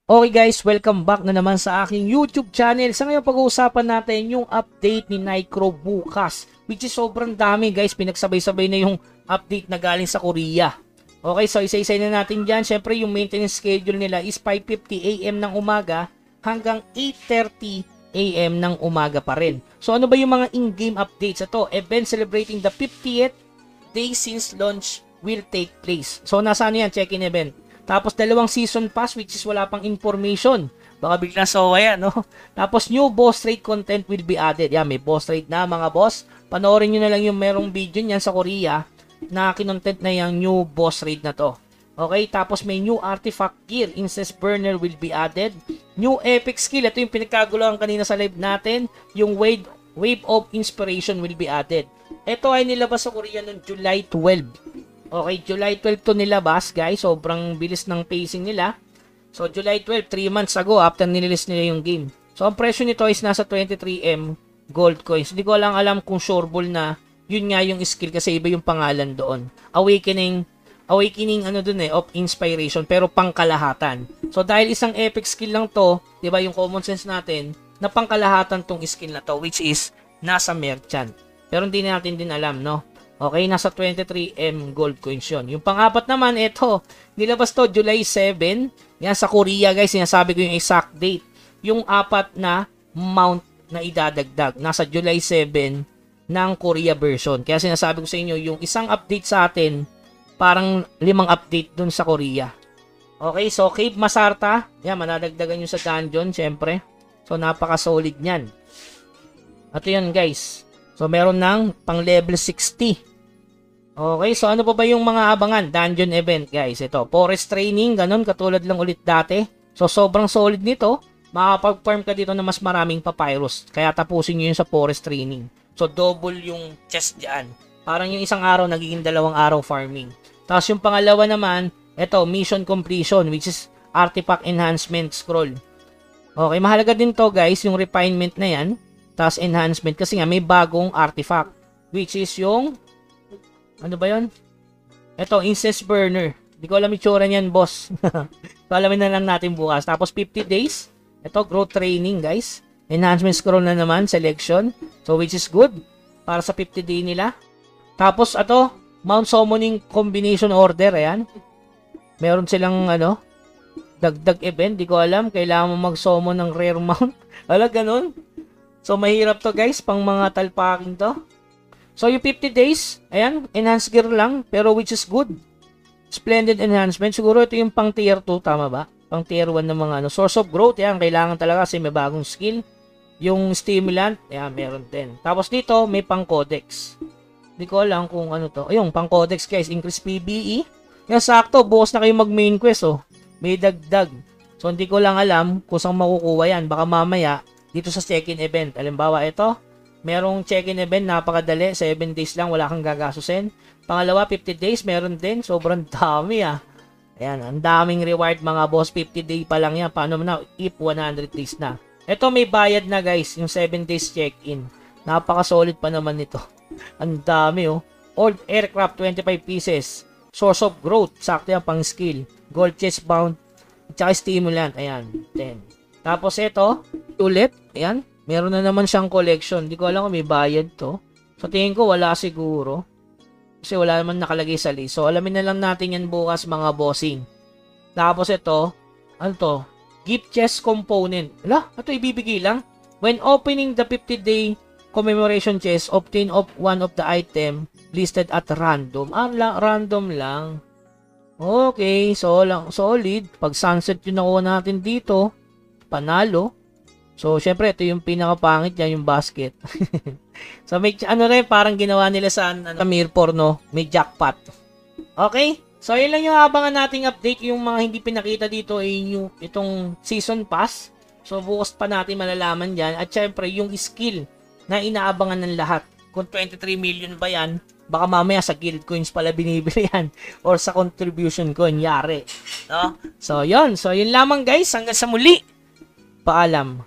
Okay guys, welcome back na naman sa aking YouTube channel. Sa ngayon pag-uusapan natin yung update ni Nycro bukas, which is sobrang dami guys, pinagsabay-sabay na yung update na galing sa Korea. Okay, so isa-isa na natin dyan. Syempre yung maintenance schedule nila is 5:50 AM ng umaga hanggang 8:30 AM ng umaga pa rin. So ano ba yung mga in-game updates? Ito, event celebrating the 50th day since launch will take place. So nasa ano yan, check-in event. Tapos dalawang season pass which is wala pang information. Baka biglang sawa yan, no? Tapos new boss rate content will be added. Yan, may boss rate na mga boss. Panoorin nyo na lang yung merong video niyan sa Korea na kinontent na yung new boss rate na to. Okay, tapos may new artifact gear, incense burner will be added. New epic skill, ito yung pinagkaguluhan kanina sa live natin. Yung wave of inspiration will be added. Ito ay nilabas sa Korea noong July 12. Okay, July 12 to nilabas guys. Sobrang bilis ng pacing nila. So, July 12, 3 months ago after nililis nila yung game. So, ang presyo nito is nasa 23M gold coins. Hindi ko lang alam kung sureball na yun nga yung skill kasi iba yung pangalan doon. Awakening ano dun of inspiration pero pangkalahatan. So, dahil isang epic skill lang to, di ba yung common sense natin, na pangkalahatan tong skill na to which is nasa merchant. Pero hindi natin din alam, no? Okay, nasa 23M gold coins yun. Yung pang-apat naman, ito, nilabas to July 7. Yan sa Korea guys, sinasabi ko yung exact date. Yung apat na mount na idadagdag. Nasa July 7 ng Korea version. Kaya sinasabi ko sa inyo, yung isang update sa atin, parang 5 update dun sa Korea. Okay, so Cave Masarta. Yan, manadagdagan nyo sa dungeon, syempre. So, napaka-solid nyan. Ito yun guys. So, meron ng pang level 60. Okay, so ano pa ba yung mga abangan? Dungeon event, guys. Ito, forest training, ganun, katulad lang ulit dati. So, sobrang solid nito. Makapag-farm ka dito na mas maraming papyrus. Kaya tapusin nyo yun sa forest training. So, double yung chest dyan. Parang yung isang araw, nagiging 2 araw farming. Tapos yung pangalawa naman, ito, mission completion, which is artifact enhancement scroll. Okay, mahalaga din to guys, yung refinement na yan. Tapos enhancement kasi nga may bagong artifact which is yung ano ba yun? Ito, incense burner. Hindi ko alam itsura niyan, boss. So, alamin na lang natin bukas. Tapos 50 days. Ito, growth training, guys. Enhancement scroll na naman, selection. So, which is good para sa 50 day nila. Tapos, ito, mount summoning combination order. Ayan. Meron silang, dagdag event. Hindi ko alam. Kailangan mo mag-summon ng rare mount. Wala, ganun. So, mahirap to guys, pang mga talpaking to. So, yung 50 days, ayan, enhanced gear lang, pero which is good. Splendid enhancement. Siguro ito yung pang tier 2, tama ba? Pang tier 1 ng mga source of growth, yan, kailangan talaga kasi may bagong skill. Yung stimulant, ayan, meron din. Tapos dito, may pang codex. Hindi ko alam kung ano to. Ayun, pang codex guys, increase PBE. Yan, sakto, bukas na kayo mag main quest, oh. May dagdag. So, hindi ko lang alam kung saan makukuha yan. Baka mamaya, dito sa check-in event. Halimbawa, ito, merong check-in event, napakadali, 7 days lang, wala kang gagasusin. Pangalawa, 50 days, meron din, sobrang dami Ayan, ang daming reward mga boss, 50 day pa lang yan. Paano na, if 100 days na. Ito, may bayad na guys, yung 7 days check-in. Napaka-solid pa naman nito. Ang dami Old aircraft, 25 pieces. Source of growth, sakto yan, pang skill. Gold chest bound, at saka stimulant, ayan, 10. Tapos ito, ulit, ayan, meron na naman siyang collection. Hindi ko alam kung may bayad to. So, tingin ko wala siguro. Kasi wala naman nakalagay sa list. So, alamin na lang natin yan bukas mga bossing. Tapos ito, ano to? Gift chest component. Ala, ito ibibigay lang. When opening the 50-day commemoration chest, obtain one of the item listed at random. Random lang. Okay, so solid. Pag sunset yung nakuha natin dito, panalo. So, syempre, ito yung pinakapangit yan, yung basket. So, may, rin, parang ginawa nila sa Mirror, no? May jackpot. Okay? So, yun lang yung abangan nating update. Yung mga hindi pinakita dito ay itong season pass. So, bukas pa natin malalaman yan. At syempre, yung skill na inaabangan ng lahat. Kung 23 million ba yan, baka mamaya sa guild coins pala binibili yan. Or sa contribution coin, yari. No? So, yun. So, yun lamang guys. Hanggang sa muli. Paalam.